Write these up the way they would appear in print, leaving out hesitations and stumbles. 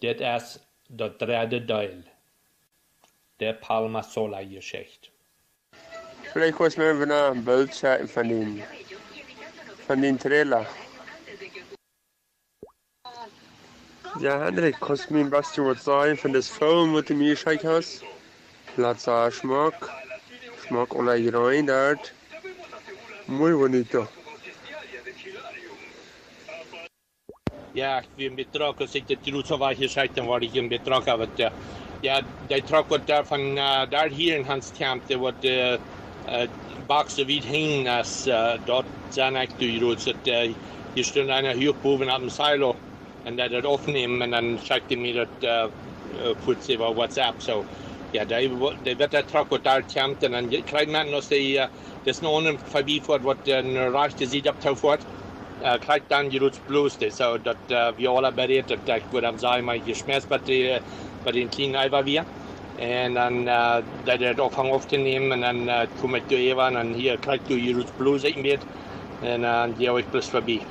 Dit is de derde deel. Der Palmasola-Geschichte. Vielleicht kannst du mir einfach noch ein Bild zeigen von den Trailer. Ja, Hendrik, kannst du mir ein bisschen was sagen von das Film, was du mir geschickt hast? Lass sagen, Schmack alle rein dort. Muy bonito. Ja, vi en bedrag och siktet till så var här sajten var det en bedrag av att ja, det tråkigt där från där här i hans camp det var bakse vid hängas dort sen att du gjorde så att det stod en hyrboven av en silo och det aufnehmen men dann schickte mir det på WhatsApp så ja, det vet det tråkigt där camp och dann kriegt man nog det någon förbi för vad den rechte sieht ab fort. Krijgt dan Jeroens bloeste, so dat we alle bereid dat ik voor hem zei, maar je schmeißt bij den kleinen Eiver weer. En dan dat het opvang op te nemen en dan kom ik door even en hier krijgt du Jeroens blouse met en dan die hou ik plus voorbij.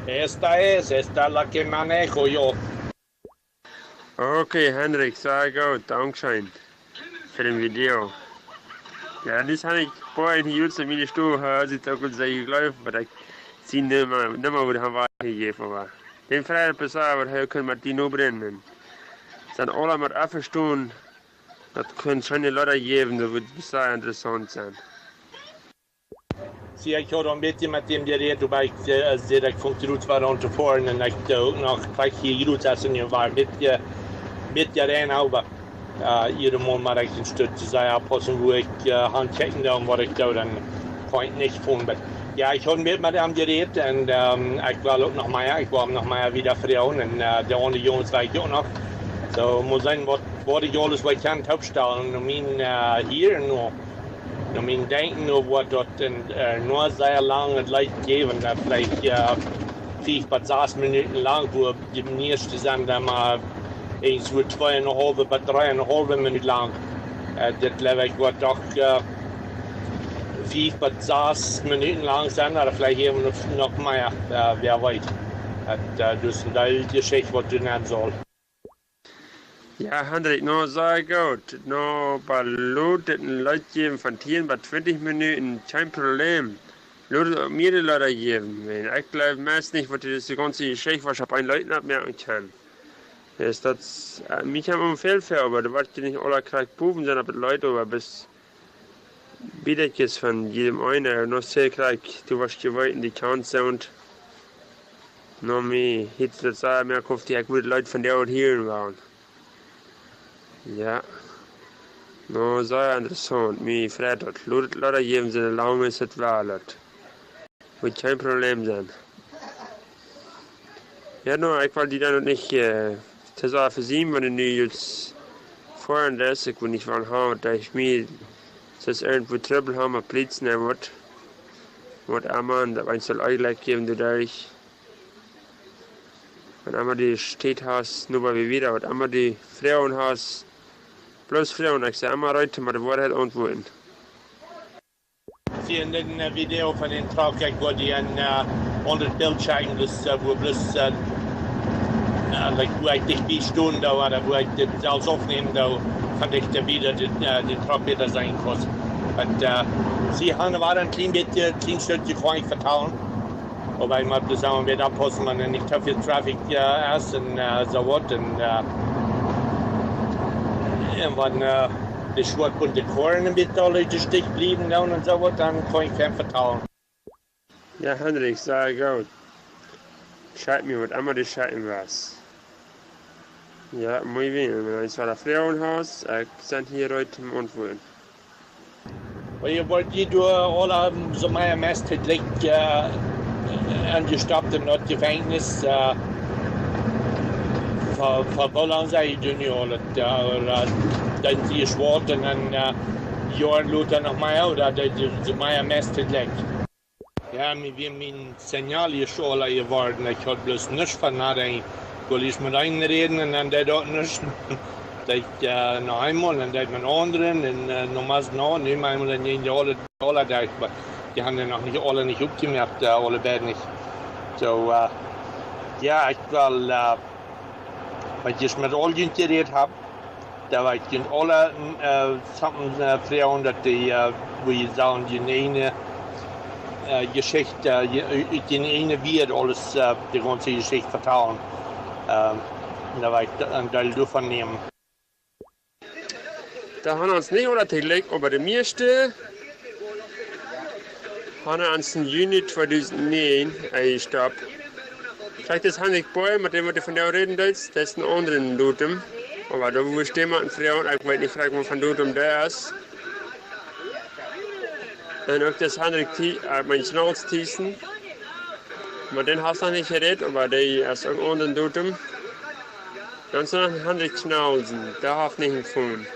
Esta la que manejo yo. Okay, Hendrik, sehr gut, Dankeschön für den Video. Ja, das habe ich vorhin hier zu mir gestoßen, als ich da gut sehr gelaufen, aber ich sehe nicht mehr, wo der Hawaii gegeben war. Den Freitag besagt, hier können wir die nur brennen. Es sind alle mit aufgestanden, das können schöne Leute geben, das wird sehr interessant sein. Zie ik had een beetje met hem gereed, waarbij ik zei dat ik vond de route waren tevoren en dat ik ook nog gelijk hier route als een jaar met je reinhouden. Iedere maand maar ik een stukje zei aanpassen hoe ik handchecken dan wat ik doe, dan kan ik niks doen. Ja, ich habe mit ihm geredet und ich war auch noch mehr, ich war noch mehr wieder Frauen und der andere Jungs war ich auch noch. So muss sein, was ich alles was ich kann aufstellen und mein hier nur mein Denken nur was dort nur sehr lange Leute geben, vielleicht 5 bis 6 Minuten lang, wo die nächste sind dann mal so 2,5 bis 3,5 Minuten lang. Das glaube ich war doch 5 bis 6 Minuten lang sind, oder vielleicht eben noch mehr, wer weiß. Das ist eine Geschichte, was du nennen sollst. Ja, Hendrik, noch sehr gut. Noch ein paar Leute geben von 10 bis 20 Minuten, kein Problem. Leute, mir die Leute geben. Ich glaube meist nicht, was die ganze Geschichte, was ich bei Leuten abmerken kann. Das mich haben Umfeld für, aber da wird nicht alle gleich Buben, sondern mit Leuten, aber bis Biedertjes von jedem einen, noch sehr gleich, du warst gewollt in die Chance und noch mehr, jetzt das sagen, mehr kauft die gute Leute von der und hier waren. Ja, noch sehr interessant, mir freut das. Leute geben sie lange, es hat Wahlet. Wird kein Problem sein. Ja, no, ich wollte die dann noch nicht, das war für sie, wenn ich jetzt 34, wenn ich von habe, da ich mir das irgendwo Trouble haben, ein Blitz nehmen wird einmal, da ein soll eigentlich geben, du dadurch, wenn einmal die Städte hast, nur weil wir wieder, wenn einmal die Frauen hast, bloß Frauen, ich sage einmal heute, mal die Wahrheit antworten. Sie in dem Video von den Tragwerk, wo die unter das Bild schauen, das wo bloß wo ich dich beistehen da, oder wo ich das alles aufnehmen da, fand ich da wieder die Tragwerk sein muss. Und sie haben war ein klein Stückchen kann ich vertrauen. Wobei man das auch mit abpassen, man nicht so viel Traffic ist und so was. Und irgendwann die schwarz-bunte Korn mit alle die Stich blieben und so was, dann kann ich kein vertrauen. Ja, Hendrik, sehr gut. Schreib mir, was immer du schreiben was. Ja, muy bien. Wenn es war das Frauenhaus, sind hier heute im Antworten. Je wordt hierdoor alle zo meer mestelijk angestapt in het gevangenis. Voor Bolland zei je nu al dat die zwart en dan jaren later nog meer ouder dat je zo meer mestelijk. Ja, wie mijn signaal is al geworden. Ik had bloß niks van nadenken. Ik wil eens met een reden en dan deed dat niks. Dat nog einmal en dat met anderen en nogmaals nog einmal en niet alle daar. Die hebben nog niet alle niet opgemerkt, alle beiden niet. So, ja, ik wil Wenn ich mit all den geredet habe, da war ich in alle Frauen, dass die, wie sagen, die eine Geschichte, den eine wird alles, die ganze Geschichte vertrauen. Da war ich ein Teil davon nehmen. Da haben wir uns nicht untergelegt, aber der meiste haben wir uns in Juni 2009 eingestellt. Vielleicht ist Hannig Boy, mit dem wir von der reden, das ist ein anderer Datum. Aber da wo stehen wir in Frauen, ich weiß nicht, vielleicht von Datum der ist. Und auch das Hannig, mein Schnauzdießen. Mit den hast du noch nicht geredet, aber der ist auch ein anderer Datum. Dann ist noch ein Hannig Schnauzen, der hat nicht gefunden.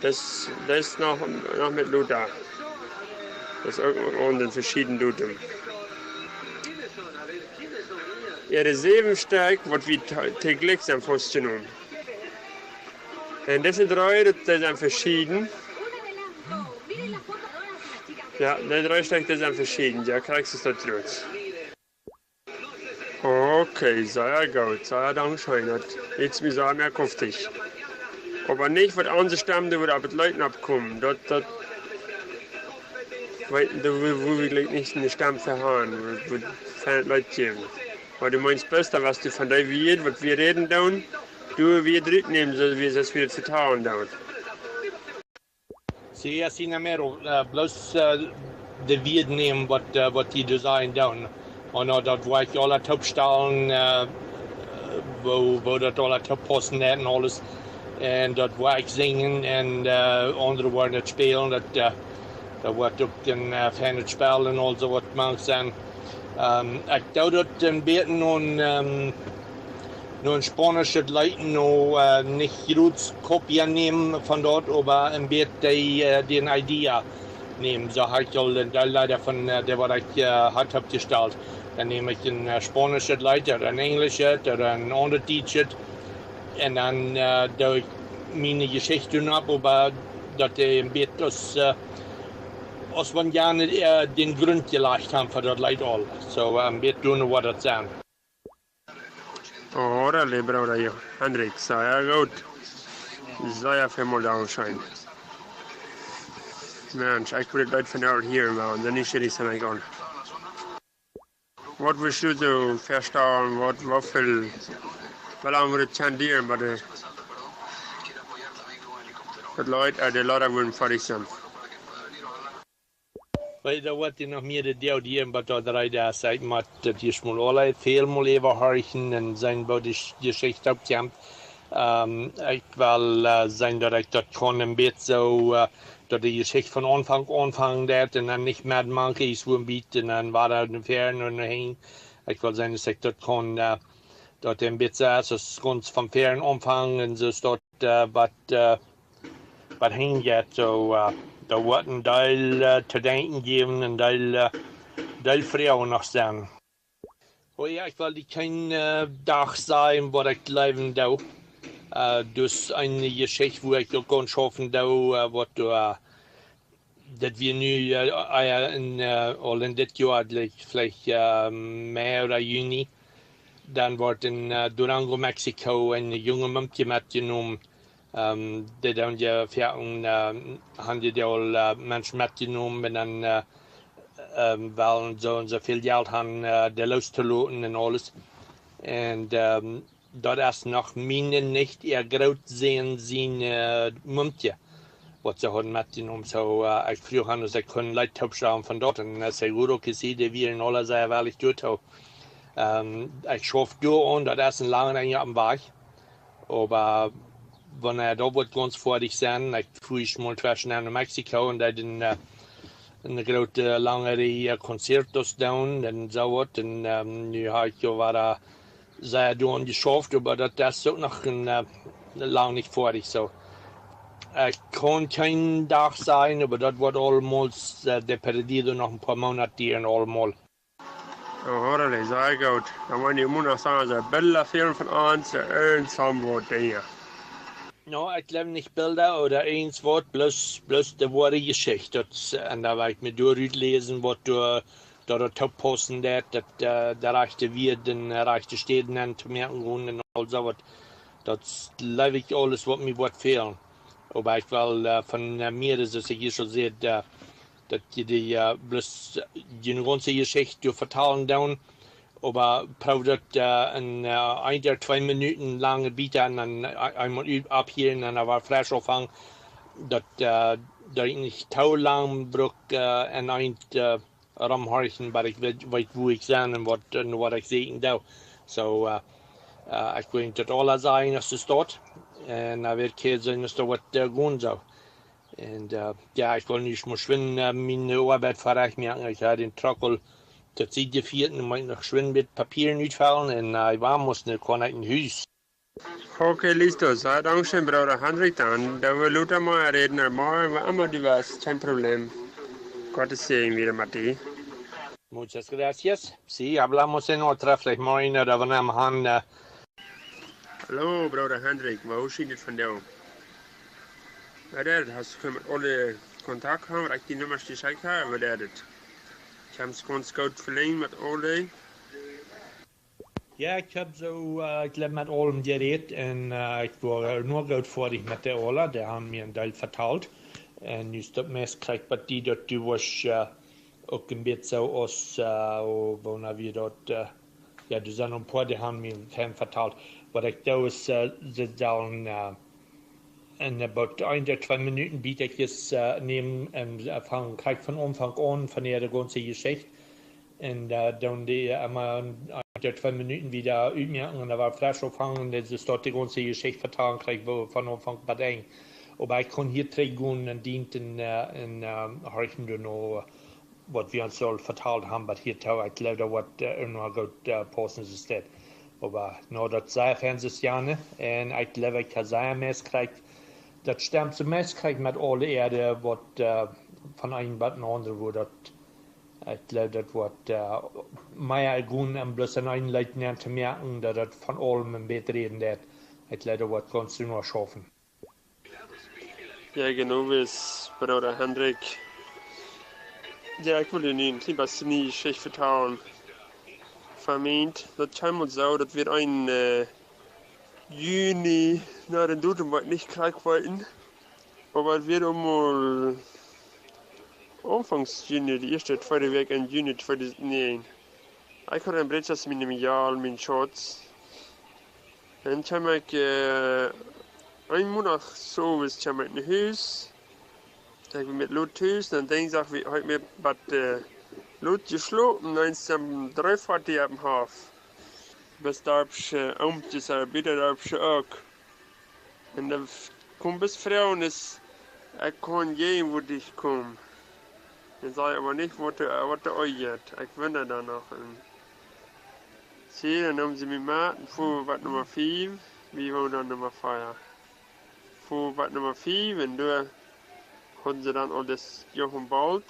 Das ist noch mit Luther. Das ist auch unter verschiedenen Datum. Ihre 7 Stück wird wie täglich sein festgenommen. Und diese 3, das sind verschieden. Ja, die 3 Stück, das sind verschieden. Ja, kriegst du das raus. Okay, sehr gut, sehr Dankeschön. Jetzt mir sagen, mehr kuftig. Aber nicht, was andere Stammen, die aber die Leute abkommen. Das wo wir nicht eine Stamm verhauen, wo die Leute geben. Aber du meinst besser, was du von dir wird, was wir reden dann, du wir dritt nehmen, so wie es wieder vertrauen dauert. Sie sind mehr bloß die wir nehmen, was die Design down. Und dort war ich alle Topstellen, wo dort alle Topposten hatten und alles. Und dort war ich singen und andere waren nicht spielen. Da war auch ein feines Spiel und all so was man sagen. Ich glaube, dort ein bisschen nur ein spanisches Leute noch nicht gut Kopien nehmen von dort, aber ein bisschen die Idee nehmen. So habe ich all leider von der, was ich hat abgestellt. Dann nehme ich ein spanisches Leute oder ein englisches oder ein anderes Teacher. Und dann durch meine Geschichte ab, aber dass die ein bisschen aus man gerne den Grund gelegt haben für das Leid all. So ein bisschen tun, was das sagen. Ora, lieber oder ja, Hendrik, sehr gut. Sehr viel Dankeschön. Mensch, ich würde Leute von dort hier machen, dann ist es nicht an. Was willst du so verstauen, wie lange würde es tendieren, bei den Leuten, die Leute würden fertig sein? Weil da wird noch mehr der die was da drei da sagt, dass die mal alle viel mal überhören und sein, wo die Geschichte abkommt. Ich will sein, dass ich dort kann ein bisschen so, dass die Geschichte von Anfang anfangen wird und dann nicht mehr manche ist, wo ein bisschen, und dann war da ein Ferien und hin. Ich will sein, dass ich dort kann, dort ein bisschen, so ganz vom Ferien anfangen und so dort, was hingeht, so, da wird ein Teil zu denken geben, ein Teil Frauen noch sein. Oh ja, ich will kein Dach sein, wo ich leben darf. Das ist eine Geschichte, wo ich auch ganz hoffen darf, dass wir nun in das Jahr, vielleicht Mai oder Juni, dann wird in Durango, Mexiko, ein junger Mann mitgenommen. Die dann ja haben die all Menschen mitgenommen und dann wollen so viel Geld haben, die loszulassen und alles. Und dort ist noch meine nicht ergraut sehen, seine Mumtje, was sie haben mitgenommen. So, ich früher haben sie können Leute abschauen von dort und es ist gut, okay, die wir in aller sehr ehrlich tut. Ich schaffe durch und das ist ein langer Jahr am Weg. Aber wenn da wird ganz fertig sein, ich fliege mal zwischen nach Mexiko und dann eine große lange Konzert down und so was. Und nu habe ich ja sehr durch geschafft, aber das ist auch noch lange nicht fertig. So. Ich kann kein Tag sein, aber das wird allemals der Perdido noch ein paar Monate und allemal. Ja, das ist sehr gut. Dann wollen die immer noch sagen, dass Bilder fehlen von uns, eins haben wir hier. No, ich lebe nicht Bilder oder eins Wort, bloß die wahre Geschichte. Und da war ich mir durchlesen, was da top posten, der reichte wir, den reichte Städten an zu merken und all so was. Dat leef ik alles wat me wordt fehlen. Aber ich will von mir, das ich hier schon sehe, dass die bloß die ganze Geschichte vertalen down, aber braucht ein oder 2 Minuten lange Bitte und dann einmal abhielen und dann war frisch aufhängen, dass ich nicht so lang brauche und ein rumhorchen, weil ich weiß, wo ich bin und was ich sehe da. So, ich will nicht alles sagen, dass es dort. En dan werd ik zijn dat wat gewoon zou. En ja, ik wil niet meer schwinnen, mijn arbeid verrichten. Ik had den Trockel, dat zie je vierten, maar ik nog schwinnen met papieren uitvallen. En ik war moest niet, kon ik een huis. Okay, listo. So, dankeschön, Bruder Hendrik. Dann, da wir Luther mal reden, mal immer die was, kein Problem. Gottes Segen wieder, Matti. Muchas gracias. Sí, hablamos en otra, vielleicht morgen oder wann am Han. Hallo, Bruder Hendrik, wo schiet het van jou? Wat is het? Hast du met alle contact gehad, wat ik die nummers gezegd heb? Wat is het? Ik heb het gewoon goed verlengd met alle. Ja, ik heb zo, ik heb met allem geredet en ik was nur goed voordig met de Ola, die hebben mir een deel verteld. En nu is dat meest krijg wat die dat du was ook een beetje zo als, wanneer we dat, ja, er zijn een paar die hebben mir verteld. Wat ik doe is, ze dan in about 1 oder 2 Minuten biete ich es nehmen und krijg von Anfang an von der ganzen Geschichte. Und dann die einmal 1 oder 2 Minuten wieder üben und da war frisch auffangen und das ist dort die ganze Geschichte vertragen, krieg von Anfang an ein. Aber ich kann hier trägen und dient in horchen du noch, was wir uns so verteilt haben, aber hier tau ich leider was noch gut passen ist das. Aber no, dat zei Fernsehs Jane en ik lever ik sehr mes krijgt. Dat stemmt zo mes krijgt met alle Erde, wat van een wat een ander wordt. Ik geloof dat wordt meer gewoon en bloß een Einleitung te merken, dat het van allem een beetje reden dat. Ik geloof dat wordt kannst du nur schaffen. Ja, genau wie es Bruder Hendrik. Ja, ich will Ihnen lieber nie schlecht vertrauen. Vermeint, dat scheinbar so, dass wir ein Juni nach den Datum nicht kriegen wollten. Aber es wird mal Anfangs Juni, die erste, zweite Woche in Juni 2009. Ich habe ein Brett, das mit einem Jahr, mit Schatz. Und scheinbar ein Monat so, ist scheinbar in Haus. Ich bin mit Lot Haus, dann denke ich, heute mir was Lot geschlagen, dann ist am Dreiviertel am Hof. Bis da habe ich Amtes Arbeiter, da habe ich auch. Und da kommt bis Frauen, ich kann gehen, wo ich komme. Dann sage ich aber nicht, was der euch jetzt. Ich wundere danach. Sie, dann haben sie mich gemacht, vor was Nummer 5, wie war dann Nummer 4. Vor was Nummer 5, und da haben sie dann alles Jochen bald.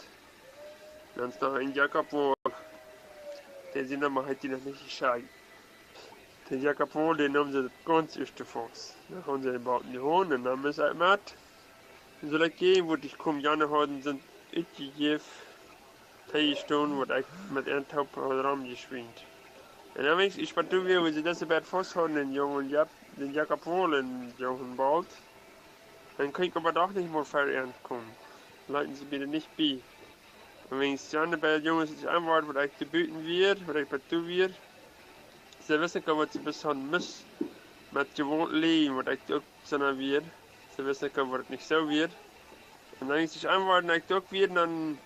Dann ist noch ein Jakob Wohl. Den sind aber heute noch nicht gescheit. Den Jakob Wohl, den haben sie ganz erste Fuchs. Dann haben sie den Bauten die Hunde und dann müssen sie mit. Dann soll ich gehen, wo ich komme, Janne heute sind ich gegeben. 3 Stunden, wo ich mit einem Taub Raum gespielt. Und dann denke ich, was tun wir, wenn sie das Bett festhalten, den jungen den Jakob Wohl, den jungen Bald. Dann kann ich aber doch nicht mehr verlernt kommen. Leiten Sie bitte nicht bei. Und wenn es die anderen Jungs sich anwarten, was ich gebeten wird, was ich tun wird, sie wissen gar nicht, was sie bisher müssen, mit gewohnt leben, was ich auch sondern wird. Sie wissen gar nicht, was nicht so wird. Und wenn ich sich anwarten, was ich auch wird, dann